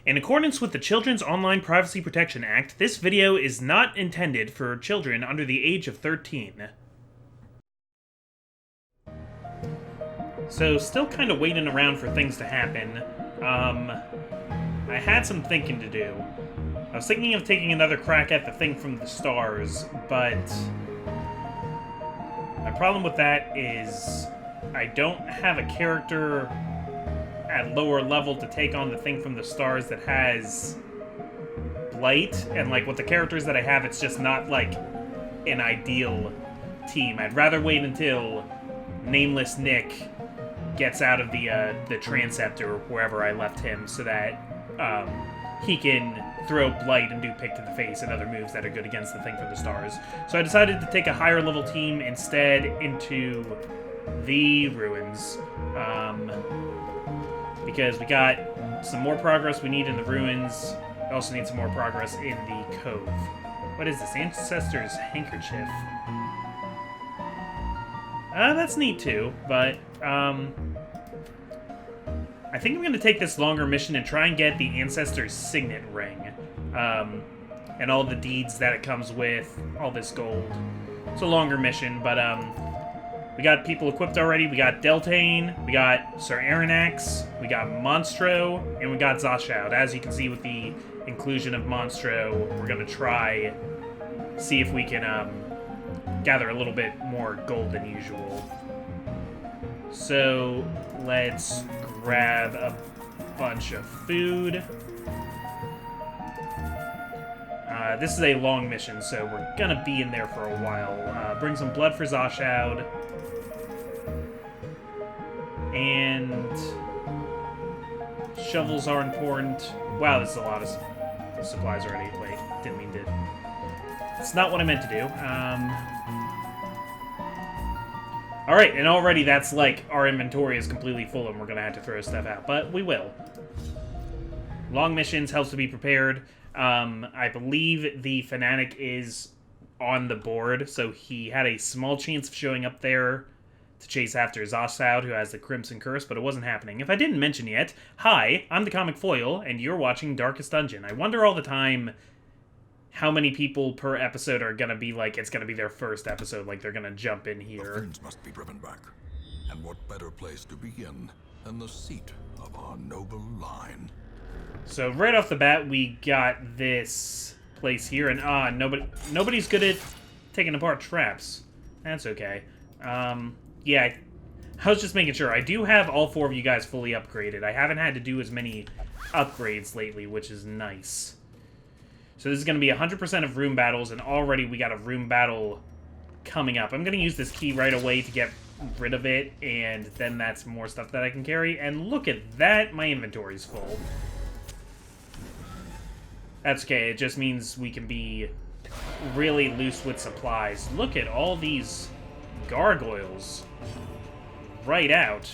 In accordance with the Children's Online Privacy Protection Act, this video is not intended for children under the age of 13. So, still kind of waiting around for things to happen. I had some thinking to do. I was thinking of taking another crack at the thing from the stars, but my problem with that is I don't have a character at lower level to take on the thing from the stars that has blight, and like with the characters that I have, it's just not like an ideal team. I'd rather wait until Nameless Nick gets out of the transceptor wherever I left him, so that he can throw blight and do pick to the face and other moves that are good against the thing from the stars. So I decided to take a higher level team instead into the ruins. Because we got some more progress we need in the ruins. We also need some more progress in the cove. What is this? Ancestor's handkerchief. That's neat too, but I think I'm going to take this longer mission and try and get the Ancestor's signet ring. And all the deeds that it comes with, all this gold. It's a longer mission, but we got people equipped already. We got Deltane, we got Sir Aronnax, we got Monstro, and we got Zashout. As you can see with the inclusion of Monstro, we're going to try see if we can gather a little bit more gold than usual. So let's grab a bunch of food. This is a long mission, so we're gonna be in there for a while. Bring some blood for Zashout. And shovels are important. Wow, this is a lot of supplies already. Wait, didn't mean to. It's not what I meant to do. Alright, and already that's like our inventory is completely full and we're gonna have to throw stuff out, but we will. Long missions helps to be prepared. I believe the Fanatic is on the board, so he had a small chance of showing up there to chase after Zashout, who has the Crimson Curse, but it wasn't happening. If I didn't mention yet, hi, I'm the Comic Foil, and you're watching Darkest Dungeon. I wonder all the time how many people per episode are gonna be like, it's gonna be their first episode, like they're gonna jump in here. The fiends must be driven back. And what better place to begin than the seat of our noble line? So right off the bat, we got this place here, and nobody's good at taking apart traps. That's okay. Yeah, I was just making sure. I do have all four of you guys fully upgraded. I haven't had to do as many upgrades lately, which is nice. So this is going to be 100% of room battles, and already we got a room battle coming up. I'm going to use this key right away to get rid of it, and then that's more stuff that I can carry. And look at that, my inventory's full. That's okay, it just means we can be really loose with supplies. Look at all these gargoyles. Right out.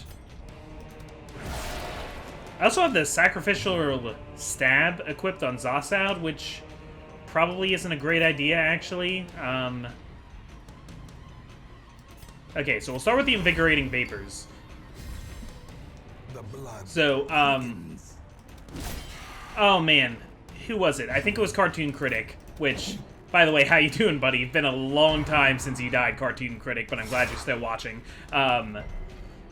I also have the sacrificial stab equipped on Zashout, which probably isn't a great idea, actually. Okay, so we'll start with the invigorating vapors. So, oh man, who was it? I think it was Cartoon Critic, which, by the way, how you doing, buddy? It's been a long time since you died, Cartoon Critic, but I'm glad you're still watching.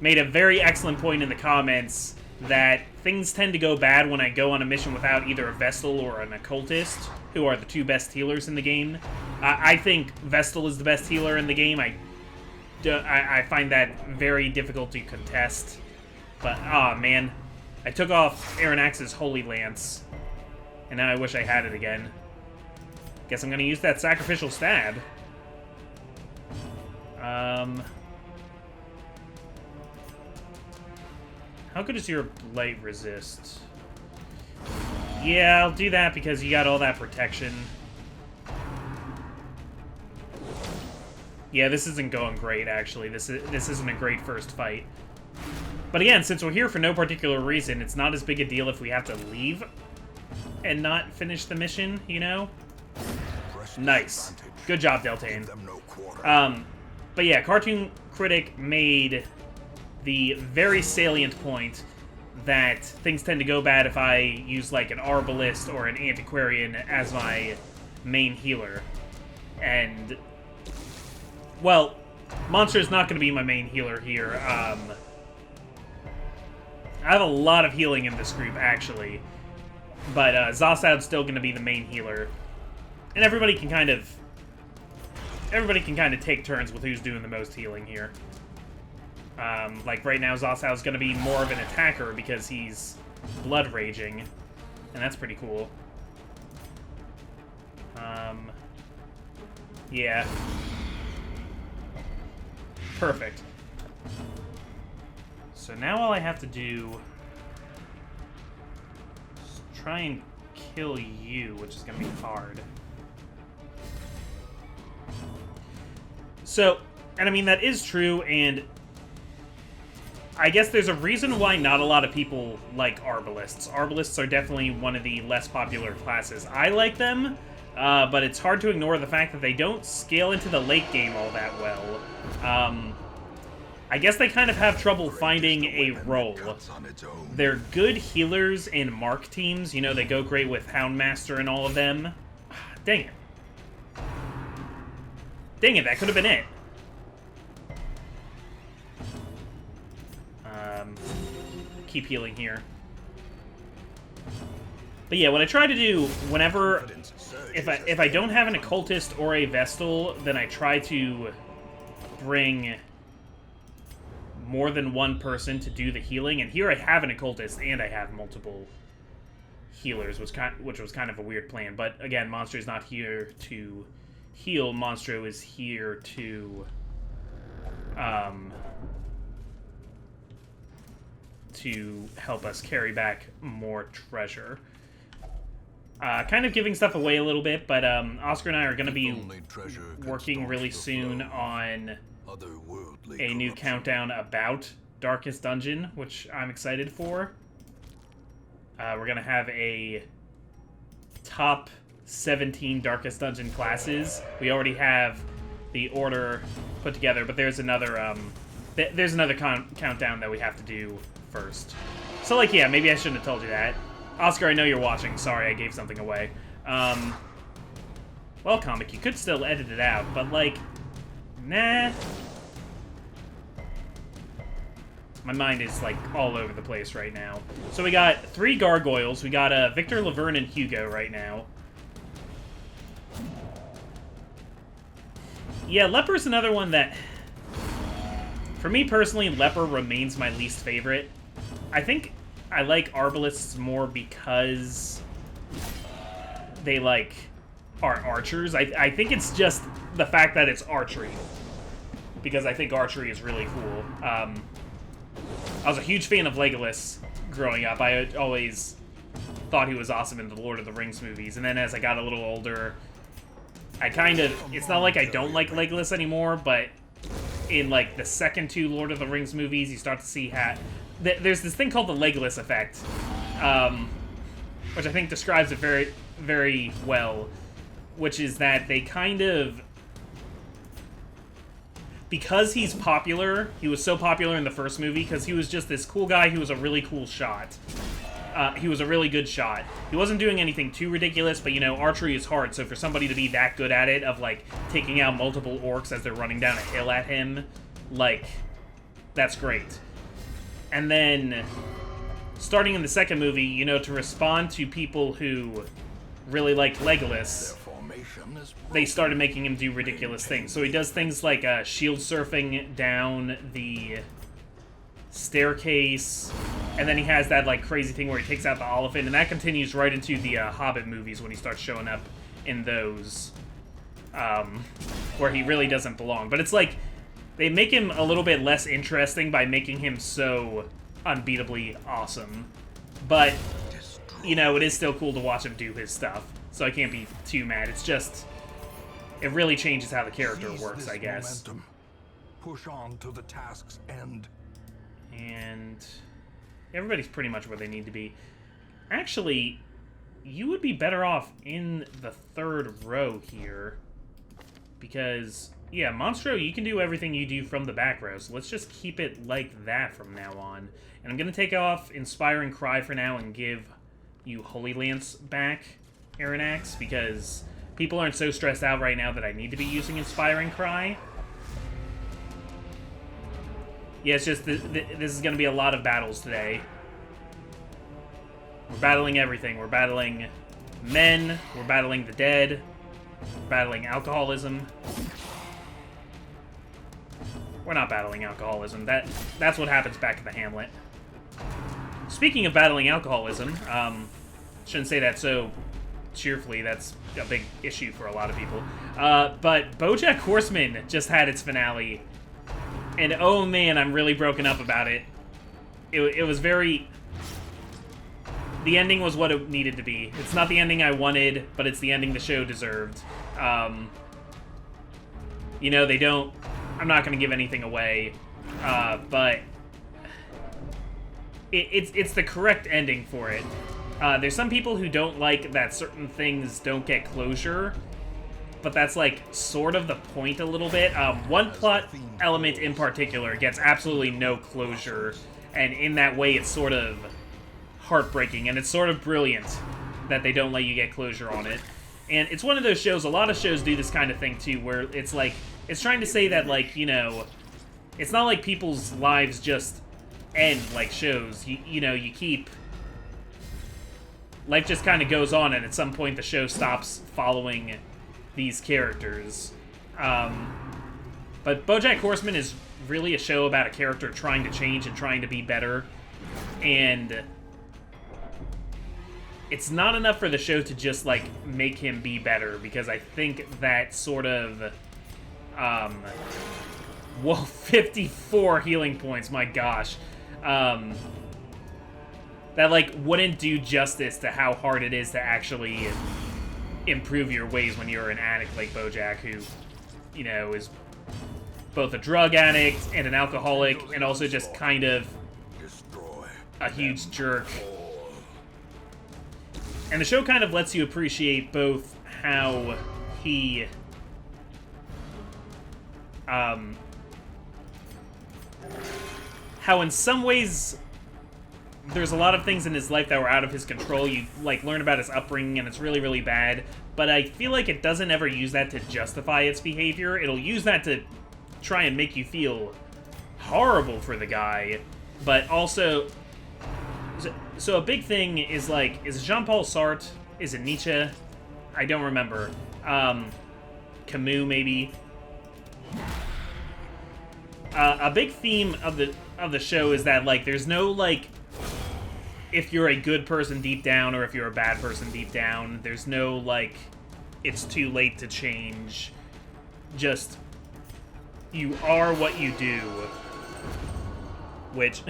Made a very excellent point in the comments that things tend to go bad when I go on a mission without either a Vestal or an Occultist, who are the two best healers in the game. I think Vestal is the best healer in the game. I find that very difficult to contest. But, aw, man. I took off Aronnax's Holy Lance, and now I wish I had it again. Guess I'm gonna use that sacrificial stab. How good is your blight resist? Yeah, I'll do that because you got all that protection. Yeah, this isn't going great, actually. This isn't a great first fight. But again, since we're here for no particular reason, it's not as big a deal if we have to leave and not finish the mission, you know? Nice. Good job, Deltane. But yeah, Cartoon Critic made the very salient point that things tend to go bad if I use, like, an Arbalist or an Antiquarian as my main healer. And, well, Monster is not going to be my main healer here. I have a lot of healing in this group, actually. But Zosaud's still going to be the main healer. And everybody can kind of take turns with who's doing the most healing here. Like, right now, Zosaud's going to be more of an attacker because he's blood raging. And that's pretty cool. Yeah. Perfect. So now all I have to do is try and kill you, which is going to be hard. So, and I mean, that is true, and I guess there's a reason why not a lot of people like Arbalists. Arbalists are definitely one of the less popular classes. I like them, but it's hard to ignore the fact that they don't scale into the late game all that well. I guess they kind of have trouble finding a role. They're good healers in Mark teams. You know, they go great with Houndmaster and all of them. Dang it. Dang it, that could have been it. Keep healing here. But yeah, what I try to do whenever... If I don't have an Occultist or a Vestal, then I try to bring more than one person to do the healing. And here I have an Occultist and I have multiple healers, which was kind of a weird plan. But again, Monster is not here to heal. Monstro is here to help us carry back more treasure. Kind of giving stuff away a little bit, but Oscar and I are going to be working really soon on a new countdown about Darkest Dungeon, which I'm excited for. We're going to have a top 17 Darkest Dungeon classes. We already have the order put together, but there's another countdown that we have to do first. So, like, yeah, maybe I shouldn't have told you that. Oscar, I know you're watching. Sorry, I gave something away. Well, Comic, you could still edit it out, but, like, nah. My mind is, like, all over the place right now. So we got 3 gargoyles. We got Victor, Laverne, and Hugo right now. Yeah, Leper's another one that... For me, personally, Leper remains my least favorite. I think I like Arbalists more because they, like, are archers. I think it's just the fact that it's archery. Because I think archery is really cool. I was a huge fan of Legolas growing up. I always thought he was awesome in the Lord of the Rings movies. And then as I got a little older, I kind of... It's not like I don't like Legolas anymore, but in, like, the second 2 Lord of the Rings movies, you start to see how... There's this thing called the Legolas effect, which I think describes it very, very well, which is that they kind of... Because he's popular, he was so popular in the first movie, because he was just this cool guy who was a really cool shot. He was a really good shot. He wasn't doing anything too ridiculous, but, you know, archery is hard, so for somebody to be that good at it, of, like, taking out multiple orcs as they're running down a hill at him, like, that's great. And then, starting in the second movie, you know, to respond to people who really liked Legolas, they started making him do ridiculous things. So he does things like shield surfing down the staircase, and then he has that, like, crazy thing where he takes out the Oliphant, and that continues right into the Hobbit movies when he starts showing up in those, where he really doesn't belong. But it's like, they make him a little bit less interesting by making him so unbeatably awesome. But, you know, it is still cool to watch him do his stuff, so I can't be too mad. It's just, it really changes how the character works, I guess. Momentum. Push on to the task's end. And everybody's pretty much where they need to be. Actually, you would be better off in the 3rd row here, because Yeah, Monstro, you can do everything you do from the back row, so let's just keep it like that from now on. And I'm going to take off Inspiring Cry for now and give you Holy Lance back, Aranax, because people aren't so stressed out right now that I need to be using Inspiring Cry. Yeah, it's just this is going to be a lot of battles today. We're battling everything. We're battling men, we're battling the dead, we're battling alcoholism. We're not battling alcoholism. That's what happens back at the Hamlet. Speaking of battling alcoholism, shouldn't say that so cheerfully. That's a big issue for a lot of people. But BoJack Horseman just had its finale, and oh man, I'm really broken up about it. It was very... The ending was what it needed to be. It's not the ending I wanted, but it's the ending the show deserved. You know, they don't... I'm not going to give anything away, but it's the correct ending for it. There's some people who don't like that certain things don't get closure, but that's, like, sort of the point a little bit. One plot element in particular gets absolutely no closure, and in that way it's sort of heartbreaking, and it's sort of brilliant that they don't let you get closure on it. And it's one of those shows, a lot of shows do this kind of thing too, where it's like, it's trying to say that, like, you know, it's not like people's lives just end like shows. You know, you keep... Life just kind of goes on, and at some point the show stops following these characters. But BoJack Horseman is really a show about a character trying to change and trying to be better. And it's not enough for the show to just, like, make him be better, because I think that sort of... Whoa, 54 healing points, my gosh. That, like, wouldn't do justice to how hard it is to actually improve your ways when you're an addict like BoJack, who, you know, is both a drug addict and an alcoholic, and also just kind of a huge jerk. And the show kind of lets you appreciate both how he... how in some ways there's a lot of things in his life that were out of his control. You, like, learn about his upbringing, and it's really, really bad. But I feel like it doesn't ever use that to justify its behavior. It'll use that to try and make you feel horrible for the guy. But also... So a big thing is, like, is it Jean-Paul Sartre? Is it Nietzsche? I don't remember. Camus, maybe? A big theme of the show is that, like, there's no, like, if you're a good person deep down or if you're a bad person deep down. There's no, like, it's too late to change. Just, you are what you do. Which,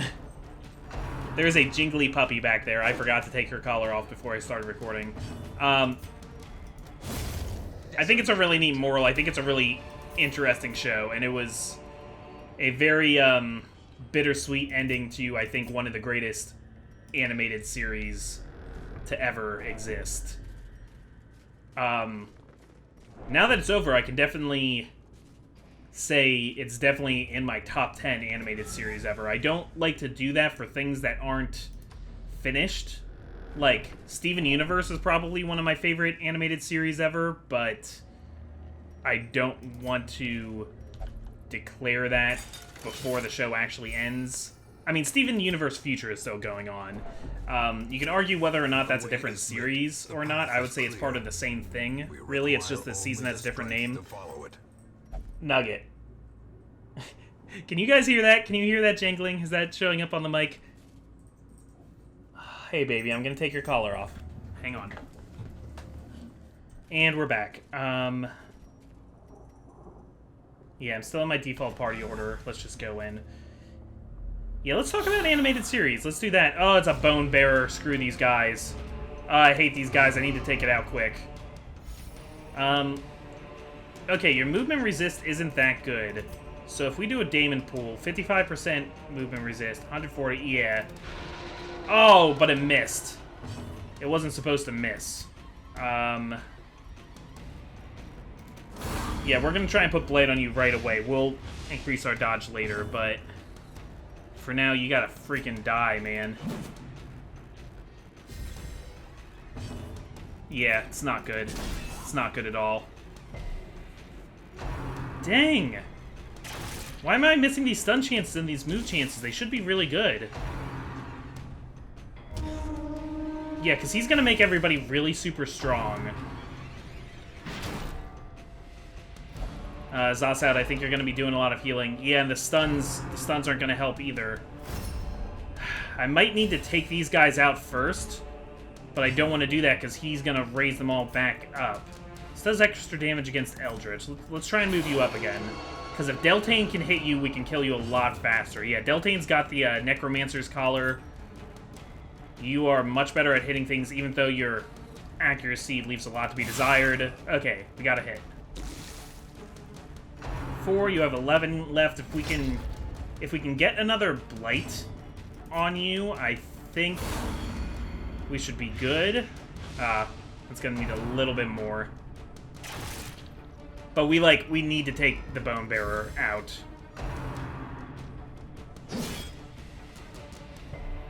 there's a jingly puppy back there. I forgot to take her collar off before I started recording. I think it's a really neat moral. I think it's a really interesting show, and it was a very bittersweet ending to, I think, one of the greatest animated series to ever exist. Now that it's over, I can definitely say it's definitely in my top 10 animated series ever. I don't like to do that for things that aren't finished. Like, Steven Universe is probably one of my favorite animated series ever, but I don't want to declare that before the show actually ends. I mean, Steven Universe Future is still going on. You can argue whether or not that's a different series or not. I would say it's part of the same thing. Really, it's just this season has a different name. Nugget. Can you guys hear that? Can you hear that jangling? Is that showing up on the mic? Hey, baby, I'm gonna take your collar off. Hang on. And we're back. Yeah, I'm still in my default party order. Let's just go in. Yeah, let's talk about animated series. Let's do that. Oh, it's a bone bearer. Screw these guys. I hate these guys. I need to take it out quick. Okay, your movement resist isn't that good. So if we do a Damon pool, 55% movement resist, 140, yeah. Oh, but it missed. It wasn't supposed to miss. Yeah, we're gonna try and put Blade on you right away. We'll increase our dodge later, but for now, you gotta freaking die, man. Yeah, it's not good. It's not good at all. Dang! Why am I missing these stun chances and these move chances? They should be really good. Yeah, because he's gonna make everybody really super strong. Zasad, I think you're gonna be doing a lot of healing. Yeah, and the stuns aren't gonna help either. I might need to take these guys out first, but I don't want to do that because he's gonna raise them all back up. This does extra damage against Eldritch. Let's try and move you up again. Because if Deltane can hit you, we can kill you a lot faster. Yeah, Deltane's got the Necromancer's Collar. You are much better at hitting things, even though your accuracy leaves a lot to be desired. Okay, we got a hit. 4, you have 11 left. If we can get another Blight on you, I think we should be good. It's gonna need a little bit more. But we need to take the Bone Bearer out.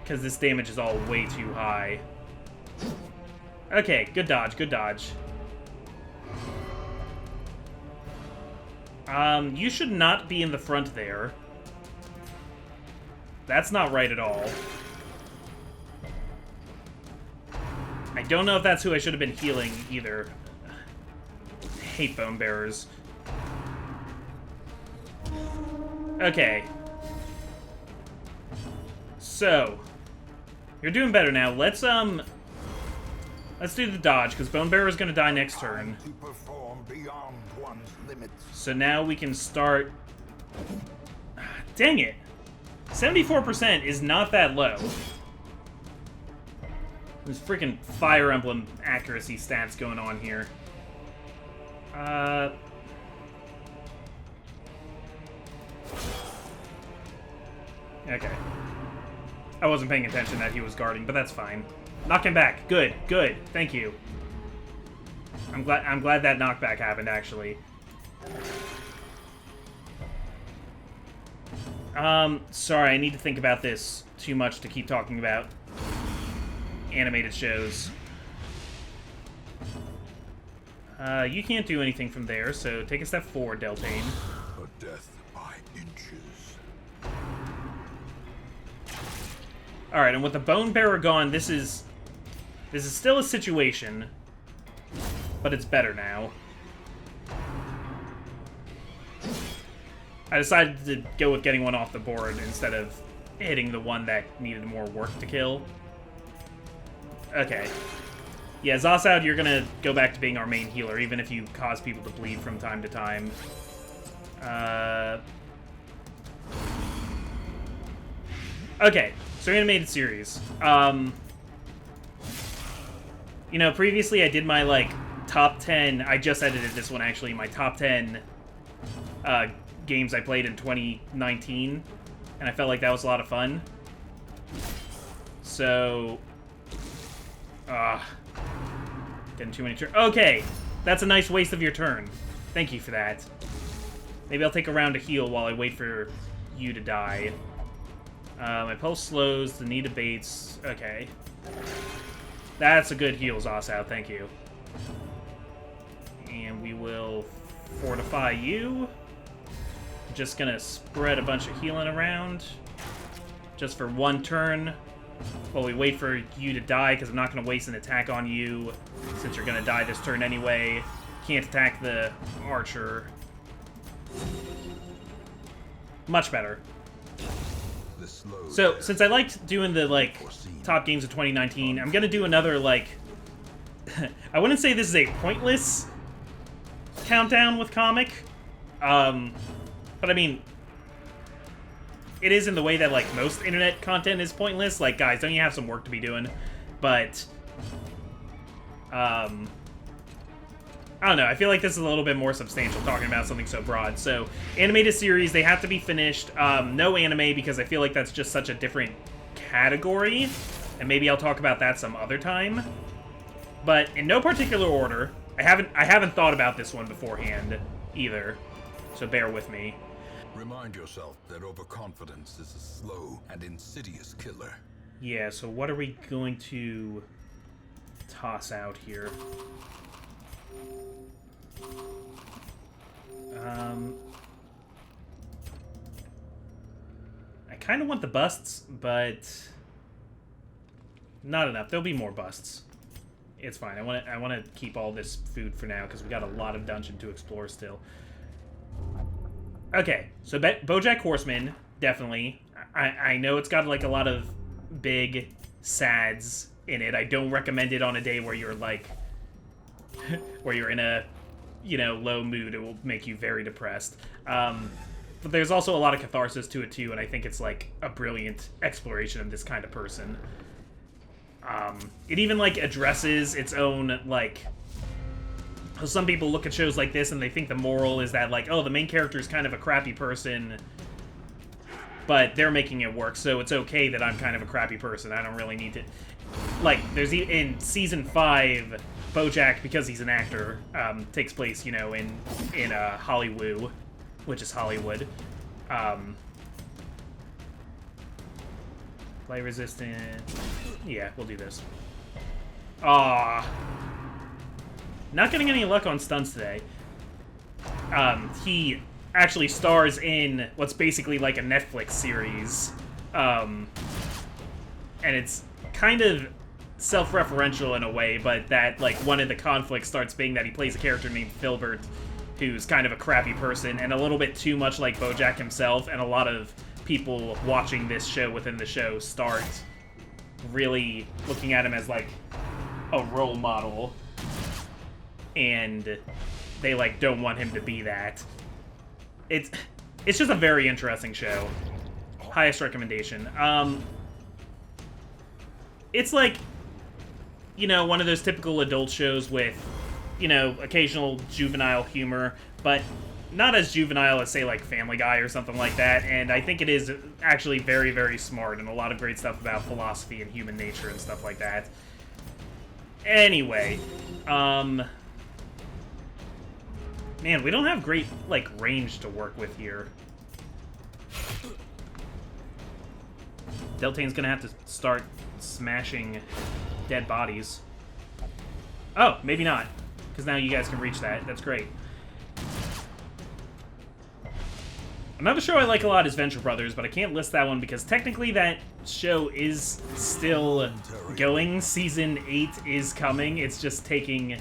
Because this damage is all way too high. Okay, good dodge, good dodge. You should not be in the front there. That's not right at all. I don't know if that's who I should have been healing either. I hate Bone Bearers. Okay. So, you're doing better now. Let's do the dodge, because Bone Bearer's gonna die next turn. So now we can start... Dang it! 74% is not that low. There's freaking Fire Emblem accuracy stats going on here. Okay. I wasn't paying attention that he was guarding, but that's fine. Knock him back. Good, good. Thank you. I'm glad that knockback happened, actually. Sorry, I need to think about this too much to keep talking about animated shows. You can't do anything from there, so take a step forward, Deltane. A death by inches. Alright, and with the Bone Bearer gone, this is still a situation, but it's better now. I decided to go with getting one off the board instead of hitting the one that needed more work to kill. Okay. Yeah, Zasad, you're gonna go back to being our main healer, even if you cause people to bleed from time to time. Okay, so animated series. You know, previously I did my, like, top 10... I just edited this one, actually. My top 10 games I played in 2019. And I felt like that was a lot of fun. So... getting too many turns. Okay! That's a nice waste of your turn. Thank you for that. Maybe I'll take a round to heal while I wait for you to die. My pulse slows, the need abates. Okay. That's a good heal, Zasad. Thank you. And we will fortify you. Just gonna spread a bunch of healing around. Just for one turn. While we wait for you to die, because I'm not gonna waste an attack on you, since you're gonna die this turn anyway. Can't attack the archer. Much better. So, since I liked doing the, like, top games of 2019, I'm gonna do another, like... I wouldn't say this is a pointless countdown with comic. But, I mean... It is in the way that, like, most internet content is pointless. Like, guys, don't you have some work to be doing? But... I don't know, I feel like this is a little bit more substantial, talking about something so broad. So, animated series, they have to be finished. No anime, because I feel like that's just such a different category. And maybe I'll talk about that some other time. But in no particular order, I haven't thought about this one beforehand. either, so bear with me. Remind yourself that overconfidence is a slow and insidious killer. Yeah, so what are we going to toss out here? I kind of want the busts, but not enough. There'll be more busts. It's fine. I want to keep all this food for now because we got a lot of dungeon to explore still. Okay, so BoJack Horseman, definitely. I know it's got like a lot of big sads in it. I don't recommend it on a day where you're like, where you're in a, you know, low mood. It will make you very depressed. But there's also a lot of catharsis to it too, and I think it's like a brilliant exploration of this kind of person. It even like addresses its own like. Some people look at shows like this and they think the moral is that like, oh, the main character is kind of a crappy person, but they're making it work, so it's okay that I'm kind of a crappy person. I don't really need to. Like, there's in season 5, BoJack, because he's an actor, takes place, you know, in Hollywood, which is Hollywood. Play resistant. Yeah, we'll do this. Ah. Not getting any luck on stunts today. He actually stars in what's basically like a Netflix series. And it's kind of self-referential in a way, but that, like, one of the conflicts starts being that he plays a character named Filbert, who's kind of a crappy person, and a little bit too much like BoJack himself, and a lot of people watching this show within the show start really looking at him as, like, a role model, and they, like, don't want him to be that. It's just a very interesting show. Highest recommendation. It's like, you know, one of those typical adult shows with, you know, occasional juvenile humor, but not as juvenile as, say, like, Family Guy or something like that, and I think it is actually very, very smart, and a lot of great stuff about philosophy and human nature and stuff like that. Anyway, man, we don't have great, like, range to work with here. Deltane's gonna have to start smashing dead bodies. Oh, maybe not, because now you guys can reach that. That's great. Another show I like a lot is Venture Brothers, but I can't list that one because technically that show is still going. Season 8 is coming. It's just taking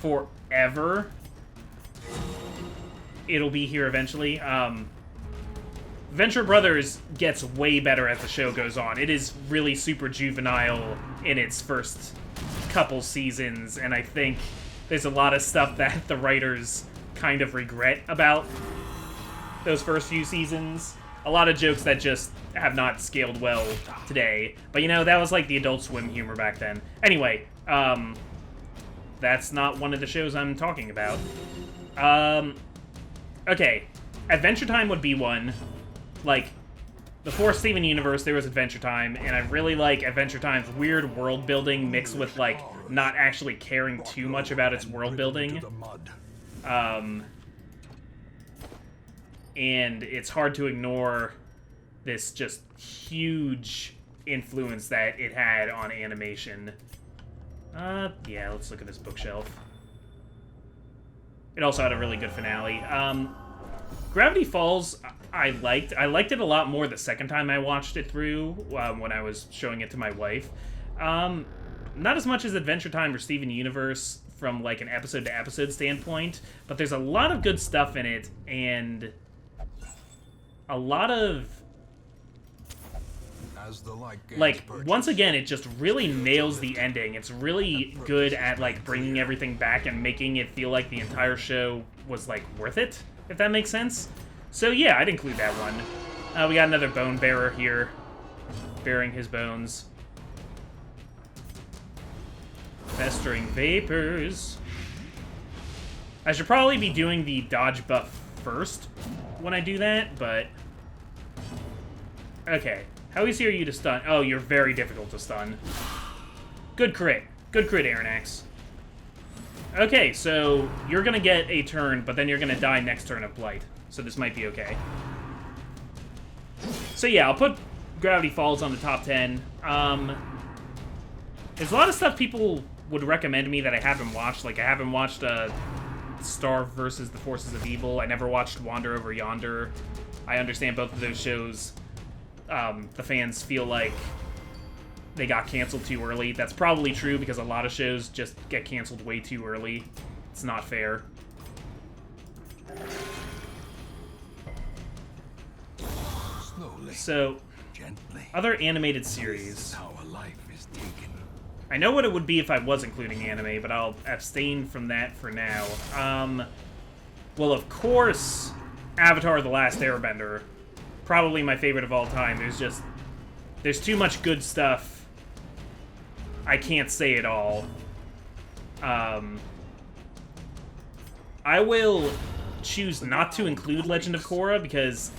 forever. It'll be here eventually. Venture Brothers gets way better as the show goes on. It is really super juvenile in its first couple seasons, and I think there's a lot of stuff that the writers kind of regret about those first few seasons. A lot of jokes that just have not scaled well today. But, you know, that was like the Adult Swim humor back then. Anyway, that's not one of the shows I'm talking about. Okay, Adventure Time would be one. Like, before Steven Universe, there was Adventure Time, and I really like Adventure Time's weird world building mixed with, like, not actually caring too much about its world building. And it's hard to ignore this just huge influence that it had on animation. Yeah, let's look at this bookshelf. It also had a really good finale. Gravity Falls, I liked. I liked it a lot more the second time I watched it through, when I was showing it to my wife. Not as much as Adventure Time or Steven Universe from, like, an episode-to-episode standpoint, but there's a lot of good stuff in it, and a lot of, like, once again, it just really nails the ending. It's really good at, like, bringing everything back and making it feel like the entire show was, like, worth it, if that makes sense. So, yeah, I'd include that one. We got another bone bearer here, bearing his bones. Festering vapors. I should probably be doing the dodge buff first when I do that, but... Okay. How easy are you to stun? Oh, you're very difficult to stun. Good crit. Good crit, Aronnax. Okay, so you're gonna get a turn, but then you're gonna die next turn of Blight. So this might be okay. So yeah, I'll put Gravity Falls on the top 10. There's a lot of stuff people would recommend me that I haven't watched. Like, I haven't watched Star versus the Forces of Evil. I never watched Wander Over Yonder. I understand both of those shows, the fans feel like they got canceled too early. That's probably true because a lot of shows just get canceled way too early. It's not fair. Slowly, So, gently. other animated This series. is how a life is taken. I know what it would be if I was including anime, but I'll abstain from that for now. Well, of course, Avatar: The Last Airbender. Probably my favorite of all time. There's too much good stuff. I can't say it all. I will choose not to include Legend of Korra because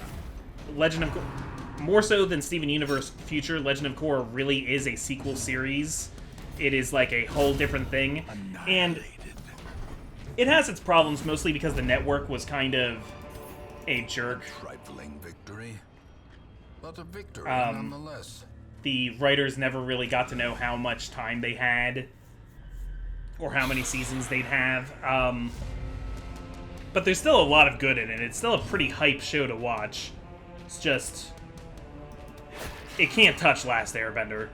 more so than Steven Universe Future, Legend of Korra really is a sequel series. It is like a whole different thing. And it has its problems, mostly because the network was kind of a jerk. Trifling victory, but a victory nonetheless. The writers never really got to know how much time they had or how many seasons they'd have. But there's still a lot of good in it. It's still a pretty hype show to watch. It's just... it can't touch Last Airbender.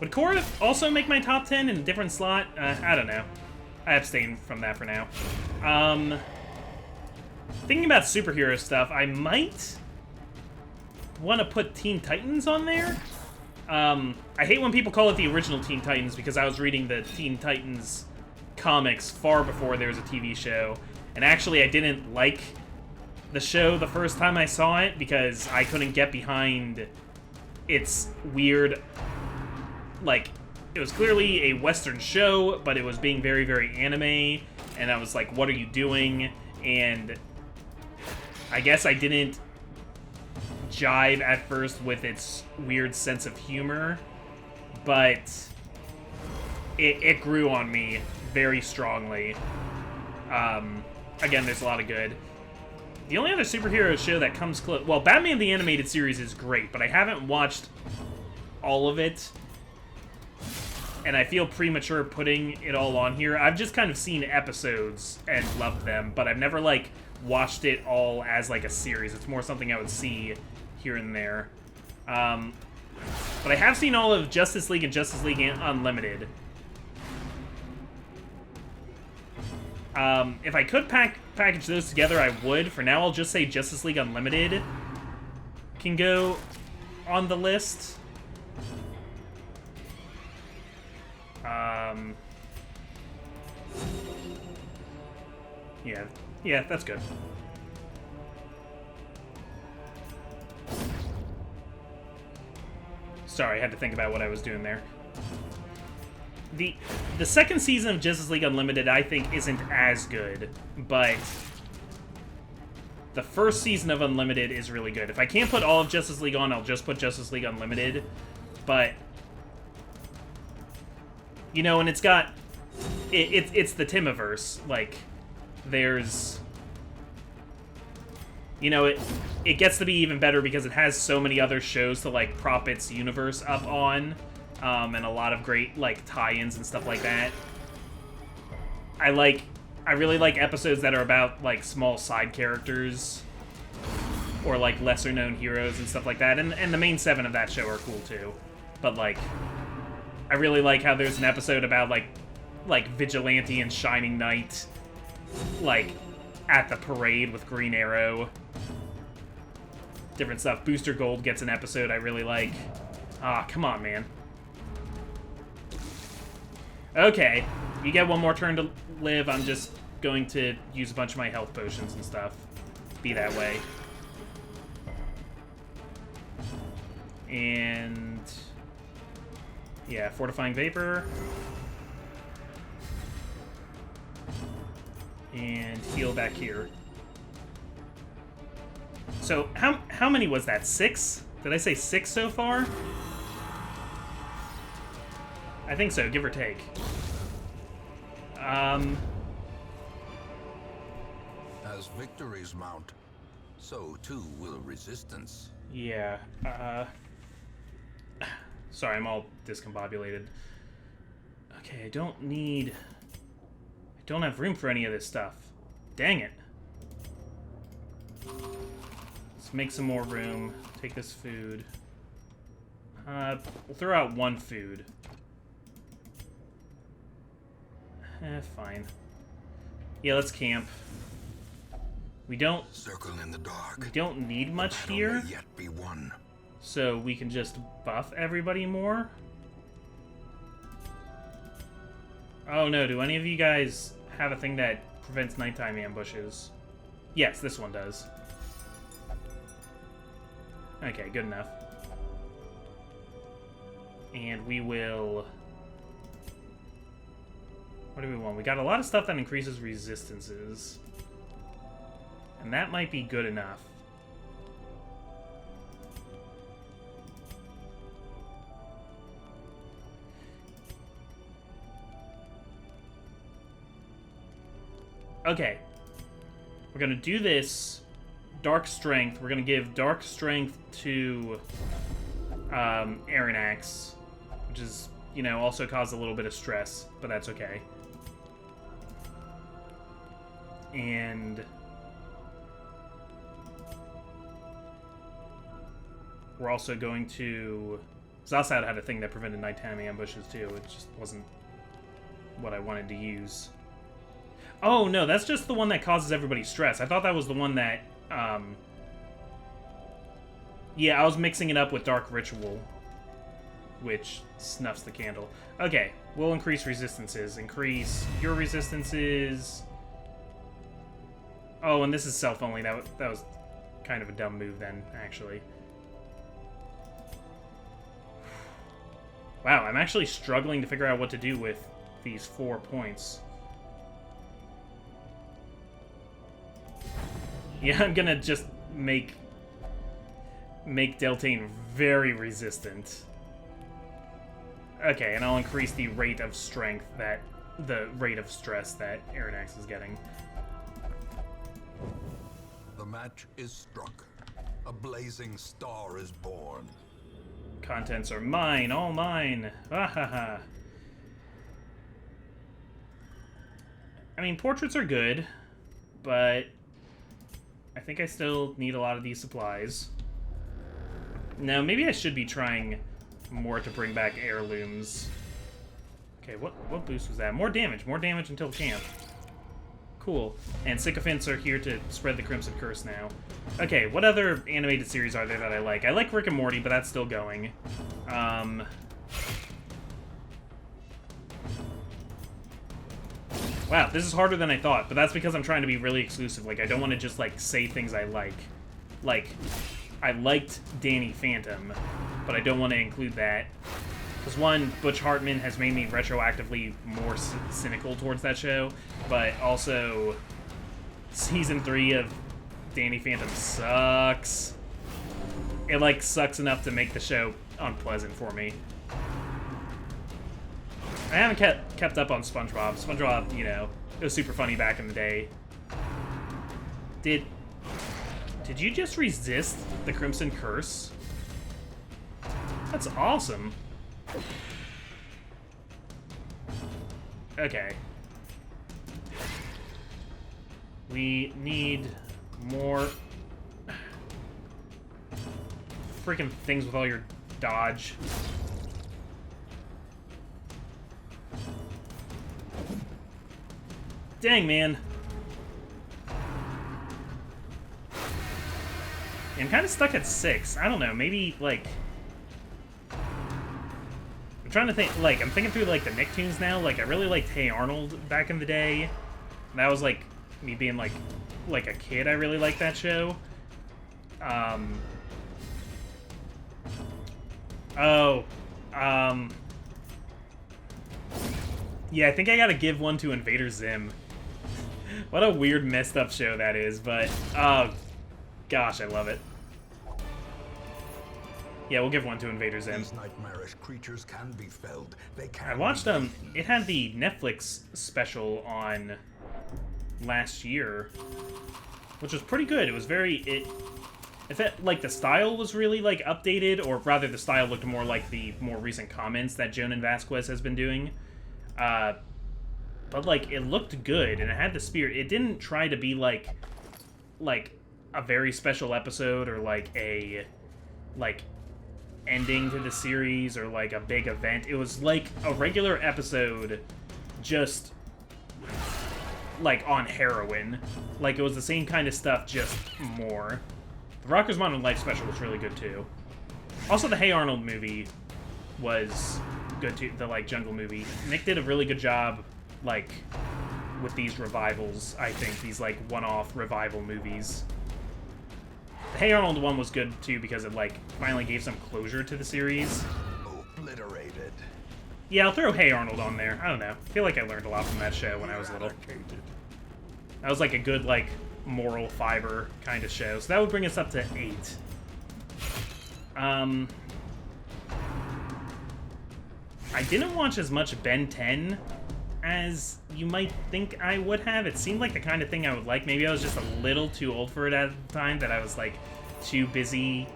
Would Korra also make my top 10 in a different slot? I don't know. I abstain from that for now. Thinking about superhero stuff, I might want to put Teen Titans on there. I hate when people call it the original Teen Titans because I was reading the Teen Titans comics far before there was a TV show. And actually, I didn't like the show the first time I saw it because I couldn't get behind its weird... like, it was clearly a Western show, but it was being very, very anime. And I was like, what are you doing? And I guess I didn't jive at first with its weird sense of humor, but it grew on me very strongly. Again, there's a lot of good. The only other superhero show that comes close... well, Batman the Animated Series is great, but I haven't watched all of it, and I feel premature putting it all on here. I've just kind of seen episodes and loved them, but I've never, like, watched it all as, like, a series. It's more something I would see here and there. But I have seen all of Justice League and Justice League Unlimited. If I could package those together, I would. For now, I'll just say Justice League Unlimited can go on the list. Yeah, that's good. Sorry, I had to think about what I was doing there. The second season of Justice League Unlimited, I think, isn't as good, but the first season of Unlimited is really good. If I can't put all of Justice League on, I'll just put Justice League Unlimited, but... you know, and it's got... it's the Timiverse. Like, there's... you know, it gets to be even better because it has so many other shows to, like, prop its universe up on. And a lot of great, like, tie-ins and stuff like that. I really like episodes that are about, like, small side characters. Or, like, lesser-known heroes and stuff like that. And the main 7 of that show are cool, too. But, like... I really like how there's an episode about, like Vigilante and Shining Knight, like, at the parade with Green Arrow. Different stuff. Booster Gold gets an episode I really like. Ah, come on, man. Okay, you get one more turn to live. I'm just going to use a bunch of my health potions and stuff. Be that way. And... yeah, Fortifying Vapor. And heal back here. So, how many was that? 6? Did I say 6 so far? I think so, give or take. As victories mount, so too will resistance. Yeah, sorry, I'm all discombobulated. Okay, I don't have room for any of this stuff. Dang it. Let's make some more room. Take this food. We'll throw out one food. Fine. Yeah, let's camp. We don't Circle in the dark. We don't need much Battle here, may yet be won. so we can just buff everybody more. Oh no, do any of you guys have a thing that prevents nighttime ambushes? Yes, this one does. Okay, good enough. And we will... What do we want? We got a lot of stuff that increases resistances. And that might be good enough. Okay. We're gonna do this. Dark Strength. We're gonna give Dark Strength to Aronnax, which is, you know, also caused a little bit of stress, but that's okay. And we're also going to... Zasad had a thing that prevented nighttime ambushes too. It just wasn't what I wanted to use. Oh, no, that's just the one that causes everybody stress. I thought that was the one that... Yeah, I was mixing it up with Dark Ritual, which snuffs the candle. Okay, we'll increase resistances. Increase your resistances. Oh, and this is self-only. That was kind of a dumb move then, actually. Wow, I'm actually struggling to figure out what to do with these 4 points. Yeah, I'm gonna just make Deltane very resistant. Okay, and I'll increase the rate of strength that... the rate of stress that Aronnax is getting. The match is struck. A blazing star is born. Contents are mine, all mine. Ahaha. I mean, portraits are good, but I think I still need a lot of these supplies. Now, maybe I should be trying more to bring back heirlooms. Okay, what boost was that? More damage until camp. Cool. And sycophants are here to spread the Crimson Curse now. Okay, what other animated series are there that I like? I like Rick and Morty, but that's still going. Wow, this is harder than I thought, but that's because I'm trying to be really exclusive. Like, I don't want to just, like, say things I like. Like, I liked Danny Phantom, but I don't want to include that. Because, one, Butch Hartman has made me retroactively more cynical towards that show, but also, Season 3 of Danny Phantom sucks. It, like, sucks enough to make the show unpleasant for me. I haven't kept up on SpongeBob. SpongeBob, you know, it was super funny back in the day. Did you just resist the Crimson Curse? That's awesome. Okay. We need more freaking things with all your dodge. Dang, man. I'm kind of stuck at 6. I don't know, maybe, like... I'm trying to think, like, I'm thinking through, like, the Nicktoons now. Like, I really liked Hey Arnold back in the day. That was, like, me being, like a kid. I really liked that show. Yeah, I think I gotta give one to Invader Zim. What a weird, messed up show that is, but, oh, gosh, I love it. Yeah, we'll give one to Invader Zim. These nightmarish creatures can be felled. They can I watched it had the Netflix special on last year, which was pretty good. It was it felt like the style was really like updated, or rather the style looked more like the more recent comments that Jonan Vasquez has been doing. But like it looked good and it had the spirit. It didn't try to be like a very special episode or like a ending to the series or like a big event. It was like a regular episode, just like on heroin. Like it was the same kind of stuff, just more. The Rocker's Modern Life special was really good too. Also, the Hey Arnold movie was good too. The like jungle movie. Nick did a really good job, like with these revivals. I think these like one-off revival movies. The Hey Arnold one was good too because it like finally gave some closure to the series. Obliterated. Yeah, I'll throw Hey Arnold on there. I don't know. I feel like I learned a lot from that show when I was little. That was like a good like moral fiber kind of show. So that would bring us up to 8. I didn't watch as much Ben 10 as you might think I would have. It seemed like the kind of thing I would like. Maybe I was just a little too old for it at the time, that I was like too busy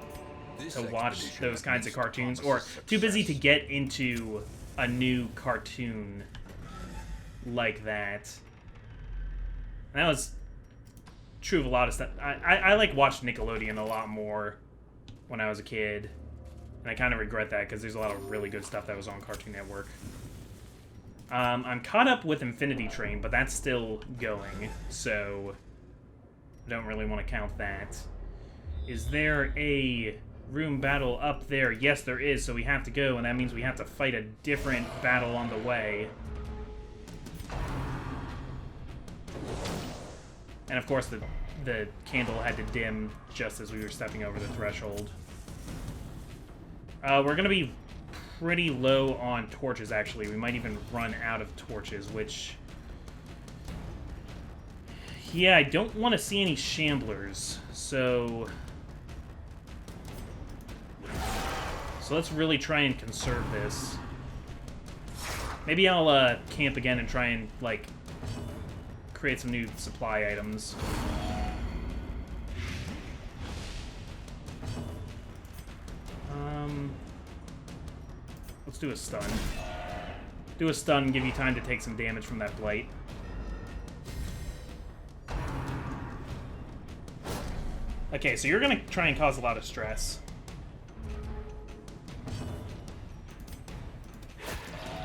to watch those kinds of cartoons, or too busy to get into a new cartoon like that. And that was true of a lot of stuff. I like watched Nickelodeon a lot more when I was a kid, and I kind of regret that because there's a lot of really good stuff that was on Cartoon Network. I'm caught up with Infinity Train, but that's still going, so I don't really want to count that. Is there a room battle up there? Yes, there is, so we have to go, and that means we have to fight a different battle on the way. And of course, the candle had to dim just as we were stepping over the threshold. We're going to be pretty low on torches, actually. We might even run out of torches, which... Yeah, I don't want to see any shamblers, so let's really try and conserve this. Maybe I'll camp again and try and, like, create some new supply items. Let's do a stun. Do a stun and give you time to take some damage from that blight. Okay, so you're gonna try and cause a lot of stress.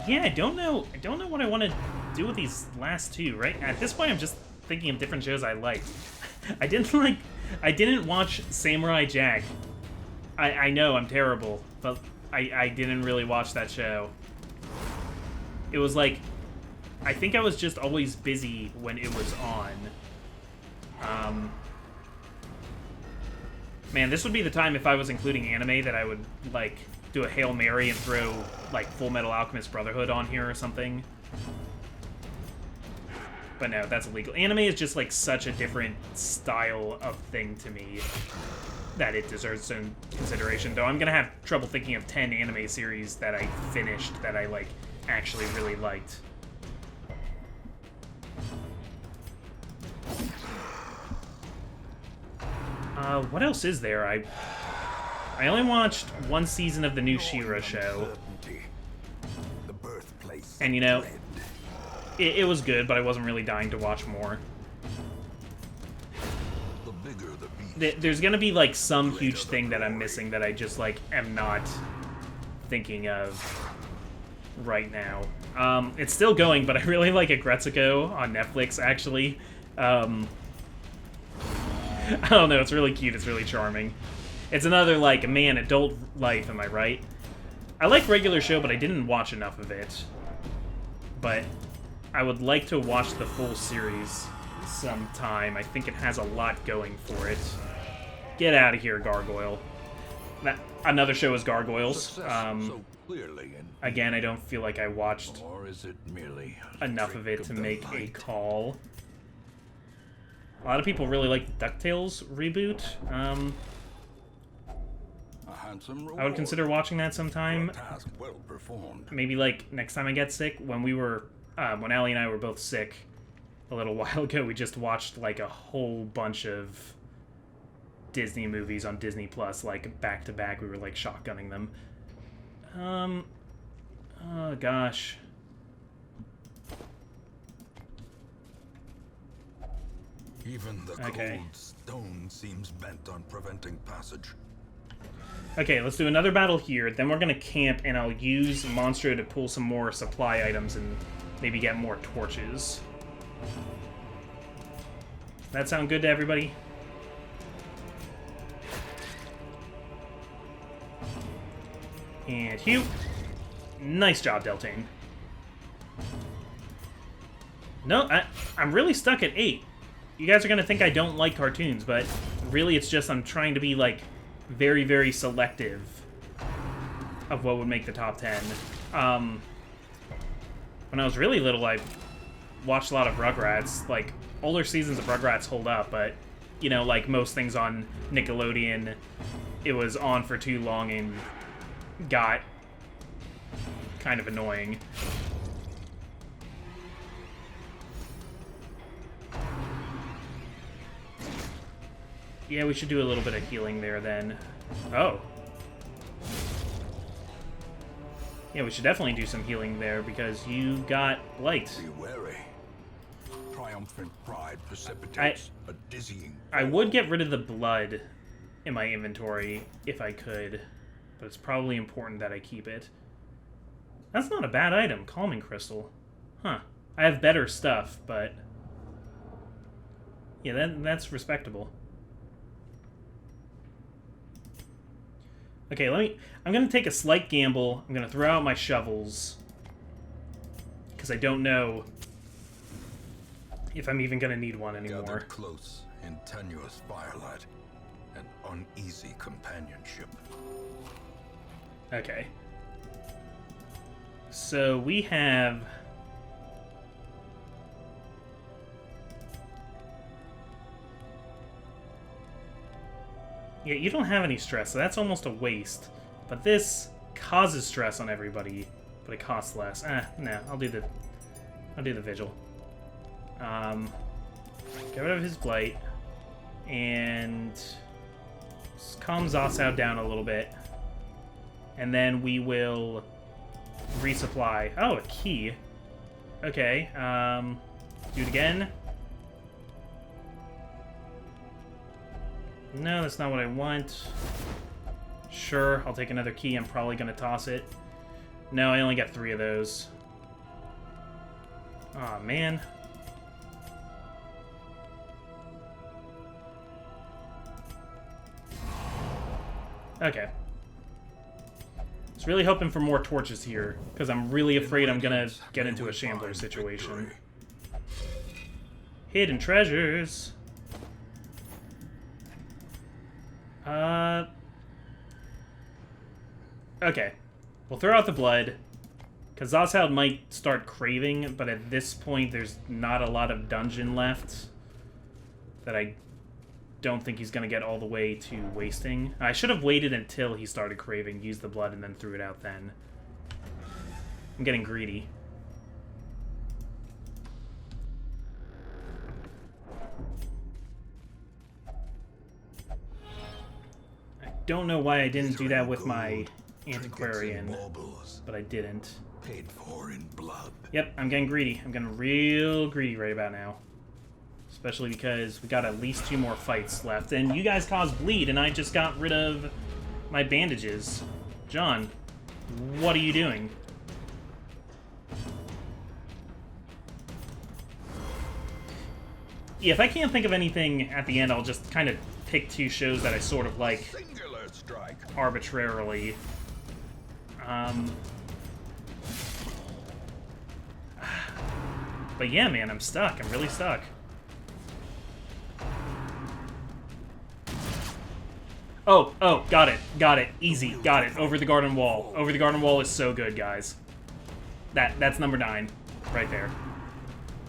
Yeah, I don't know what I want to do with these last two, right? At this point, I'm just thinking of different shows I liked. I didn't watch Samurai Jack. I know I'm terrible, but I didn't really watch that show. It was like, I think I was just always busy when it was on. Man, this would be the time if I was including anime that I would, like, do a Hail Mary and throw, like, Full Metal Alchemist Brotherhood on here or something. But no, that's illegal. Anime is just, like, such a different style of thing to me that it deserves some consideration. Though I'm gonna have trouble thinking of 10 anime series that I finished that I, like, actually really liked. What else is there? I only watched one season of the new She-Ra show. And, you know, it was good, but I wasn't really dying to watch more. There's gonna be, like, some huge thing that I'm missing that I just, like, am not thinking of right now. It's still going, but I really like Agretsuko on Netflix, actually. I don't know, it's really cute, it's really charming. It's another, like, man, adult life, am I right? I like regular show, but I didn't watch enough of it. But I would like to watch the full series sometime. I think it has a lot going for it. Get out of here, Gargoyle. Another show is Gargoyles. Again, I don't feel like I watched enough of it to make a call. A lot of people really like the DuckTales reboot. handsome reward. I would consider watching that sometime. A task well performed. Maybe, like, next time I get sick. When we were, when Allie and I were both sick a little while ago, we just watched, like, a whole bunch of Disney movies on Disney Plus, like, back to back. We were, like, shotgunning them. Oh, gosh. Even the Okay. cold stone seems bent on preventing passage. Okay, let's do another battle here. Then we're going to camp, and I'll use Monstro to pull some more supply items and maybe get more torches. That sound good to everybody? And Hugh. Nice job, Deltane. No, I'm really stuck at 8. You guys are going to think I don't like cartoons, but really it's just I'm trying to be, like, very, very selective of what would make the top 10. When I was really little, I watched a lot of Rugrats. Like, older seasons of Rugrats hold up, but, you know, like most things on Nickelodeon, it was on for too long and got kind of annoying. Yeah, we should do a little bit of healing there then. Oh. Yeah, we should definitely do some healing there because you got light. Be wary. Triumphant pride precipitates a dizzying. I would get rid of the blood in my inventory if I could, but it's probably important that I keep it. That's not a bad item, Calming Crystal. Huh. I have better stuff, but yeah, that's respectable. Okay, I'm gonna take a slight gamble. I'm gonna throw out my shovels because I don't know if I'm even gonna need one anymore. Gathered close in tenuous firelight, an uneasy companionship. Okay. So we have... Yeah, you don't have any stress, so that's almost a waste. But this causes stress on everybody, but it costs less. No, I'll do the vigil. Get rid of his blight, and calm Zasao down a little bit, and then we will resupply. Oh, a key. Okay. Do it again. No, that's not what I want. Sure, I'll take another key. I'm probably going to toss it. No, I only got 3 of those. Aw, man. Okay. I was really hoping for more torches here, because I'm really afraid I'm going to get into a Shambler situation. Hidden treasures. Okay. We'll throw out the blood, because Zasao might start craving, but at this point there's not a lot of dungeon left that I don't think he's going to get all the way to wasting. I should have waited until he started craving, used the blood, and then threw it out then. I'm getting greedy. Don't know why I didn't do that with my antiquarian, but I didn't. Paid for in blood. Yep, I'm getting greedy. I'm getting real greedy right about now. Especially because we got at least 2 more fights left, and you guys caused bleed, and I just got rid of my bandages. John, what are you doing? Yeah, if I can't think of anything at the end, I'll just kind of pick 2 shows that I sort of like arbitrarily. But yeah, man, I'm stuck. I'm really stuck. Oh, got it. Easy, got it. Over the garden wall. Over the garden wall is so good, guys. That's number 9, right there.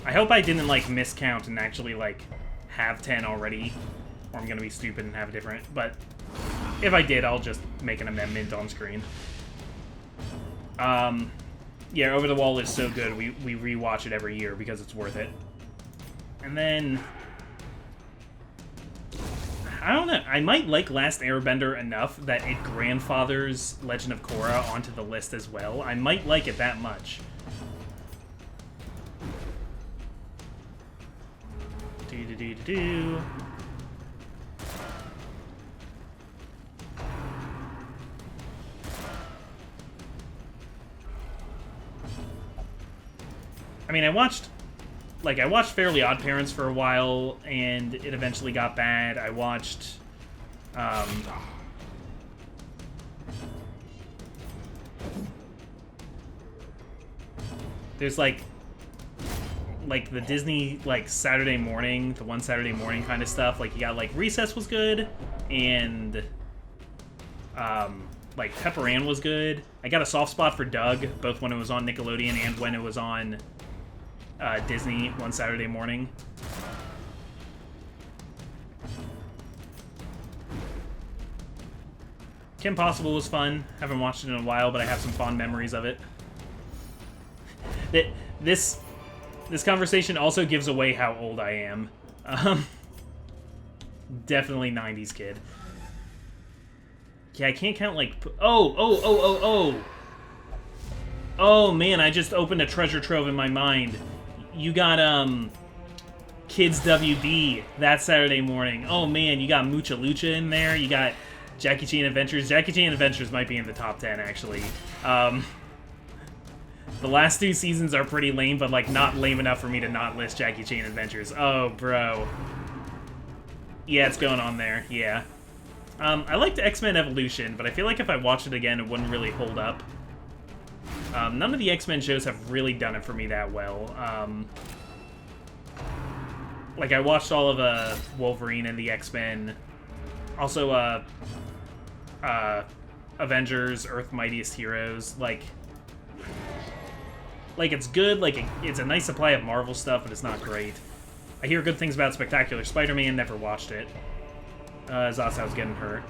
I hope I didn't, like, miscount and actually, like, have 10 already. Or I'm gonna be stupid and have a different, but If I did, I'll just make an amendment on screen. Yeah, Over the Wall is so good, we rewatch it every year because it's worth it. And then... I don't know, I might like Last Airbender enough that it grandfathers Legend of Korra onto the list as well. I might like it that much. Do-do-do-do-do. I mean, I watched Fairly Odd Parents for a while, and it eventually got bad. I watched, there's, like the Disney, Saturday morning, the one Saturday morning kind of stuff. Like, you got, Recess was good, and, Pepper Ann was good. I got a soft spot for Doug, both when it was on Nickelodeon and when it was on Disney one Saturday morning. Kim Possible was fun. Haven't watched it in a while, but I have some fond memories of it. This conversation also gives away how old I am. Definitely 90s kid. Yeah, I can't count, Oh, man, I just opened a treasure trove in my mind. You got, Kids WB that Saturday morning. Oh, man, you got Mucha Lucha in there. You got Jackie Chan Adventures. Jackie Chan Adventures might be in the top 10, actually. The last 2 seasons are pretty lame, but, not lame enough for me to not list Jackie Chan Adventures. Oh, bro. Yeah, it's going on there. Yeah. I liked X-Men Evolution, but I feel like if I watched it again, it wouldn't really hold up. None of the X-Men shows have really done it for me that well. I watched all of Wolverine and the X-Men. Also, Avengers, Earth's Mightiest Heroes. It's good. It's a nice supply of Marvel stuff, but it's not great. I hear good things about Spectacular Spider-Man. Never watched it. Zasaw's getting hurt.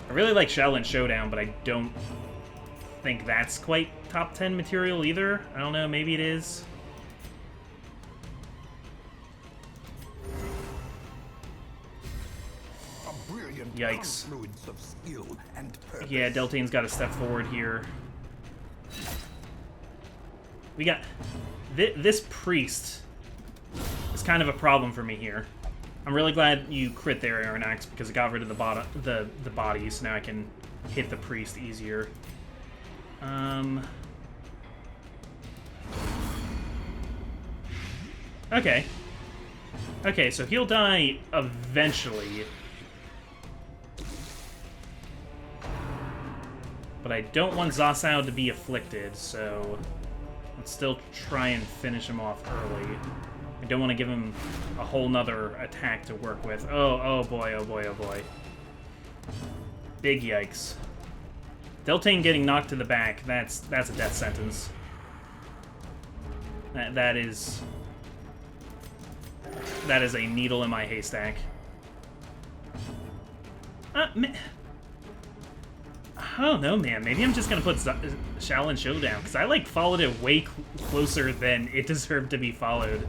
I really like Shaolin Showdown, but I don't think that's quite top 10 material either. I don't know, maybe it is. A brilliant Yikes. confluence of skill and purpose. Yeah, Deltane's got to step forward here. We got... This priest is kind of a problem for me here. I'm really glad you crit there, Aeronax, because it got rid of the bodies, so now I can hit the priest easier. Okay. Okay, so he'll die eventually. But I don't want Zasaw to be afflicted, so let's still try and finish him off early. I don't want to give him a whole nother attack to work with. Oh boy, oh boy, oh boy. Big yikes. Deltane getting knocked to the back, that's a death sentence. That is a needle in my haystack. I don't know, man. Maybe I'm just gonna put Shaolin Showdown, because I, followed it way closer than it deserved to be followed.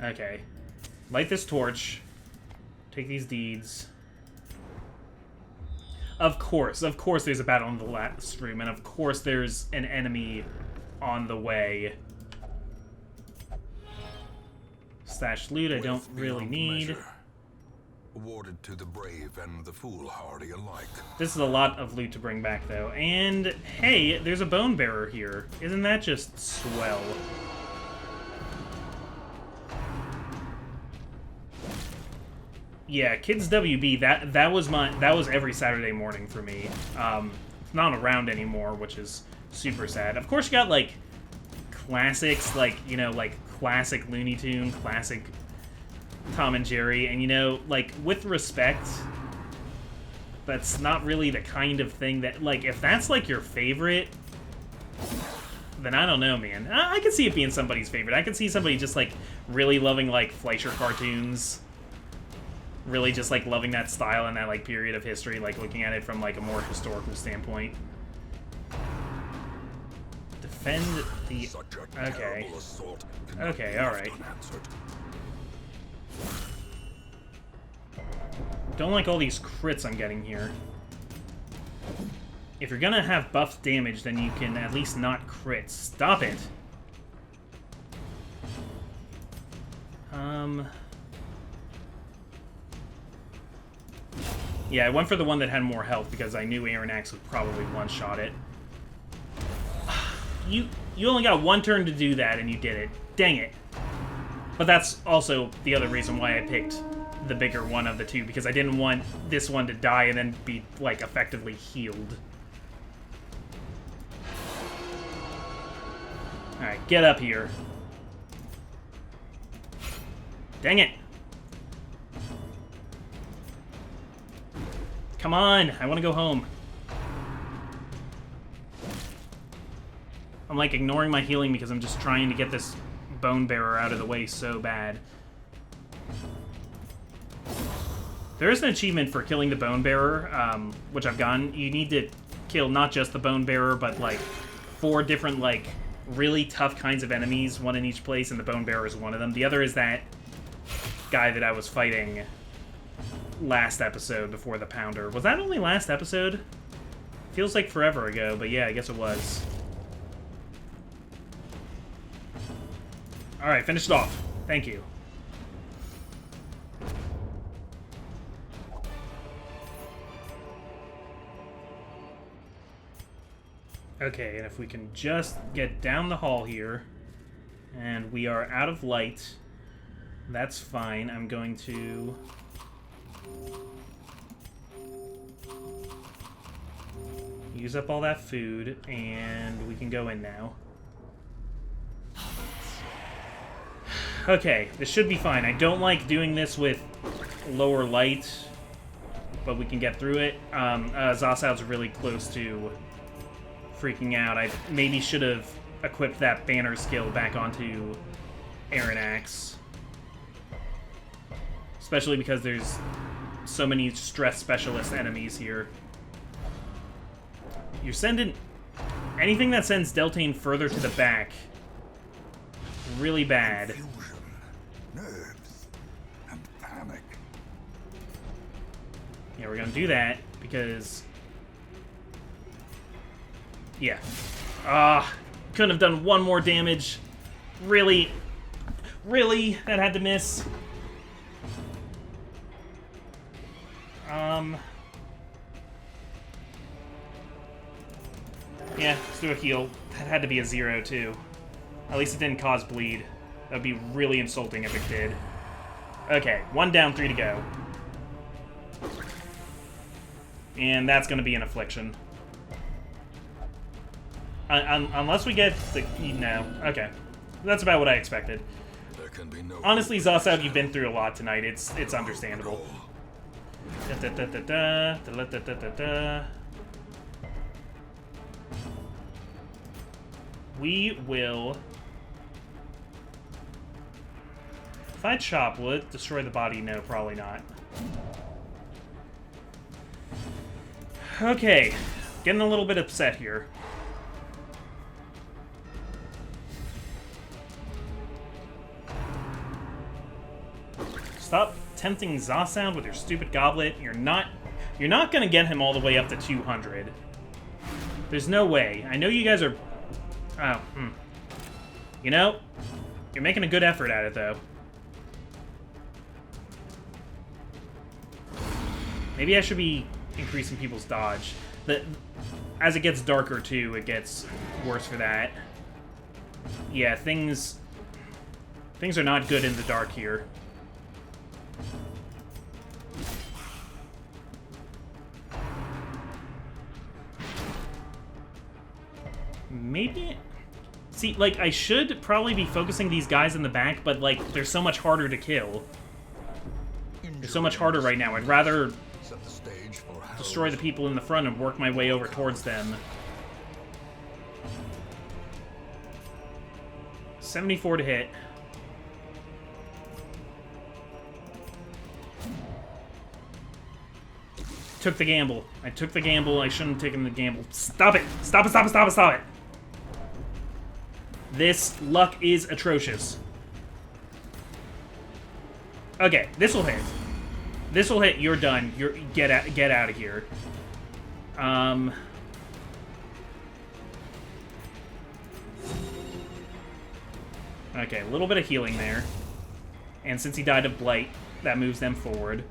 Okay. Light this torch. Take these deeds. Of course there's a battle in the last room, and of course there's an enemy on the way. Stash loot I don't really need. Measure. Awarded to the brave and the foolhardy alike. This is a lot of loot to bring back, though. And, hey, there's a bone bearer here. Isn't that just swell? Yeah, Kids WB, that was every Saturday morning for me. It's not around anymore, which is super sad. Of course you got, classics, classic Looney Tune, classic Tom and Jerry, and with respect, that's not really the kind of thing that, if that's your favorite, then I don't know, man. I can see it being somebody's favorite. I can see somebody just, like, really loving, like, Fleischer cartoons. Really just, like, loving that style and that, like, period of history, like, looking at it from, like, a more historical standpoint. Defend the... Okay. Okay, alright. Don't like all these crits I'm getting here. If you're gonna have buffed damage, then you can at least not crit. Stop it! Yeah, I went for the one that had more health because I knew Aronnax would probably one-shot it. You only got one turn to do that, and you did it. Dang it. But that's also the other reason why I picked the bigger one of the two, because I didn't want this one to die and then be, like, effectively healed. Alright, get up here. Dang it. Come on, I want to go home. I'm, like, ignoring my healing because I'm just trying to get this Bone Bearer out of the way so bad. There is an achievement for killing the Bone Bearer, which I've gotten. You need to kill not just the Bone Bearer, but, like, 4 different, like, really tough kinds of enemies, one in each place, and the Bone Bearer is one of them. The other is that guy that I was fighting last episode before the Pounder. Was that only last episode? Feels like forever ago, but yeah, I guess it was. Alright, finished off. Thank you. Okay, and if we can just get down the hall here, and we are out of light, that's fine. I'm going to... use up all that food, and we can go in now. Okay, this should be fine. I don't like doing this with lower light, but we can get through it. Zasaud's really close to freaking out. I maybe should have equipped that banner skill back onto Aronnax. Especially because there's so many stress specialist enemies here. You're sending... anything that sends Deltane further to the back. Really bad. Confusion, nerves, and panic. Yeah, we're gonna do that, because... yeah. Couldn't have done one more damage. Really? Really? That had to miss? Yeah, let's do a heal. That had to be a 0, too. At least it didn't cause bleed. That would be really insulting if it did. Okay, 1 down, 3 to go. And that's going to be an affliction. Unless we get the... no. Okay. That's about what I expected. There can be no Honestly, Zasaud, you've been through a lot tonight. It's understandable. We will... if I chop, will it destroy the body? No, probably not. Okay. Getting a little bit upset here. Stop tempting Zasaud with your stupid goblet. You're not gonna get him all the way up to 200. There's no way. I know you guys are... oh, You know, you're making a good effort at it, though. Maybe I should be increasing people's dodge. As it gets darker, too, it gets worse for that. Yeah, things are not good in the dark here. Maybe... see, like, I should probably be focusing these guys in the back, but, like, they're so much harder to kill. They're so much harder right now. I'd rather set the stage for destroy the people in the front and work my way over towards them. 74 to hit. Took the gamble. I took the gamble. I shouldn't have taken the gamble. Stop it! Stop it, stop it, stop it, stop it! This luck is atrocious. Okay, this will hit. This will hit. You're done. Get out of here. Okay, a little bit of healing there. And since he died of blight, that moves them forward.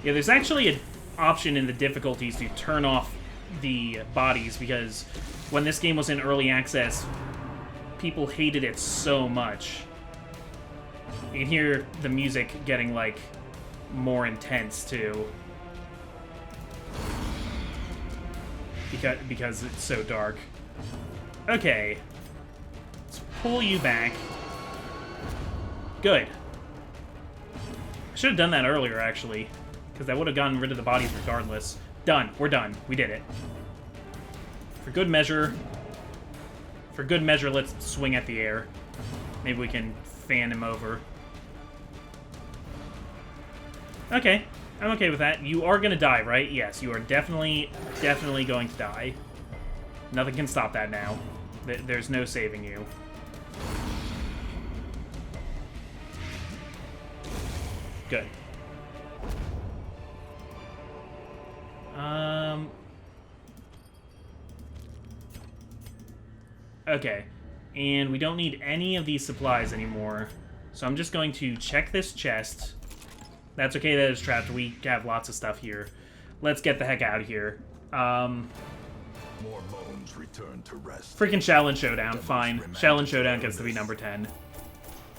Yeah, there's actually an option in the difficulties to turn off the bodies, because when this game was in early access, people hated it so much. You can hear the music getting, like, more intense, too. Because it's so dark. Okay. Let's pull you back. Good. I should have done that earlier, actually. Because that would have gotten rid of the bodies regardless. Done. We're done. We did it. For good measure, let's swing at the air. Maybe we can fan him over. Okay. I'm okay with that. You are going to die, right? Yes, you are definitely going to die. Nothing can stop that now. There's no saving you. Good. Okay. And we don't need any of these supplies anymore. So I'm just going to check this chest. That's okay that it's trapped. We have lots of stuff here. Let's get the heck out of here. More bones return to rest. Freaking Shaolin Showdown. Fine. Shaolin Showdown gets to be number 10.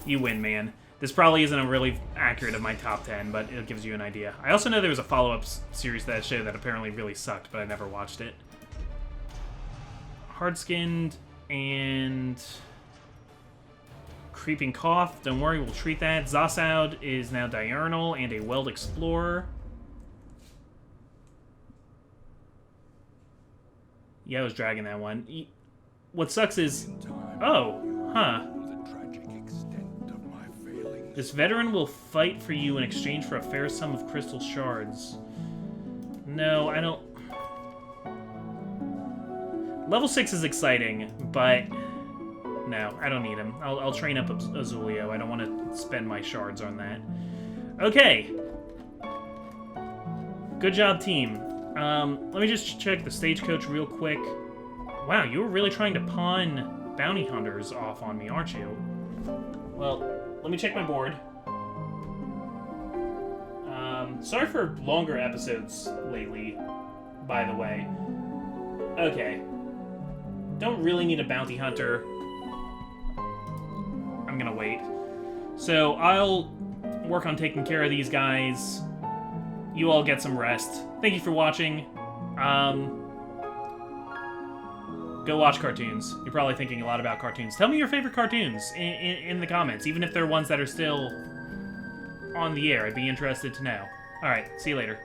You win, man. This probably isn't a really accurate of my top 10, but it gives you an idea. I also know there was a follow-up series to that show that apparently really sucked, but I never watched it. Hard-skinned and Creeping Cough. Don't worry, we'll treat that. Zosaud is now diurnal and a Weld Explorer. Yeah, I was dragging that one. What sucks is... Oh, huh. This veteran will fight for you in exchange for a fair sum of crystal shards. No, I don't... Level 6 is exciting, but... No, I don't need him. I'll train up Azulio. I don't want to spend my shards on that. Okay. Good job, team. Let me just check the stagecoach real quick. Wow, you were really trying to pawn bounty hunters off on me, aren't you? Well... Let me check my board. Sorry for longer episodes lately, by the way. Okay. Don't really need a bounty hunter. I'm gonna wait. So I'll work on taking care of these guys. You all get some rest. Thank you for watching. Go watch cartoons. You're probably thinking a lot about cartoons. Tell me your favorite cartoons in the comments, even if they're ones that are still on the air. I'd be interested to know. Alright, see you later.